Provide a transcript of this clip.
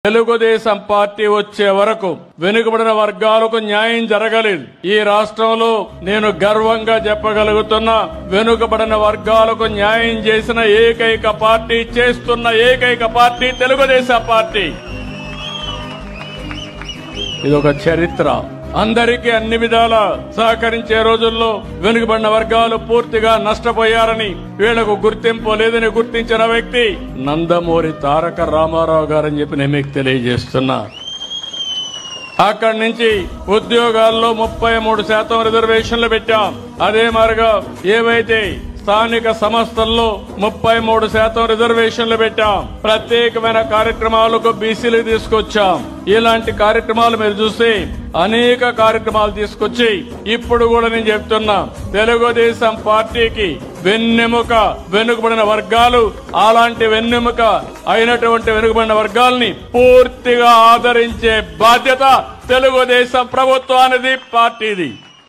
Telugu Desam party వచ్చే వరకు వెనుకబడిన వర్గాలకు న్యాయం జరగలేదు. ఈ రాష్ట్రంలో నేను గర్వంగా చెప్పగలుగుతున్నా, వెనుకబడిన వర్గాలకు న్యాయం చేసిన ఏకైక పార్టీ, చేస్తున్న ఏకైక పార్టీ తెలుగుదేశం పార్టీ. ఇదొక చరిత్ర. అందరికీ అన్ని విధాల సహకరించే రోజుల్లో వెనుకబడిన వర్గాలు పూర్తిగా నష్టపోయారని, వీళ్లకు గుర్తింపు లేదని గుర్తించిన వ్యక్తి నందమూరి తారక రామారావు గారని చెప్పి నేను మీకు తెలియజేస్తున్నా. అక్కడి నుంచి ఉద్యోగాల్లో 33% రిజర్వేషన్లు పెట్టాం. అదే మాదిరిగా ఏవైతే స్థానిక సంస్థల్లో 33% రిజర్వేషన్లు పెట్టాం. ప్రత్యేకమైన కార్యక్రమాలకు బీసీలు తీసుకొచ్చాం. ఇలాంటి కార్యక్రమాలు మీరు చూస్తే అనేక కార్యక్రమాలు తీసుకొచ్చి ఇప్పుడు కూడా నేను చెప్తున్నా, తెలుగుదేశం పార్టీకి వెన్నెముక వెనుకబడిన వర్గాలు. అలాంటి వెన్నెముక అయినటువంటి వెనుకబడిన వర్గాల్ని పూర్తిగా ఆదరించే బాధ్యత తెలుగుదేశం ప్రభుత్వానిది, పార్టీది.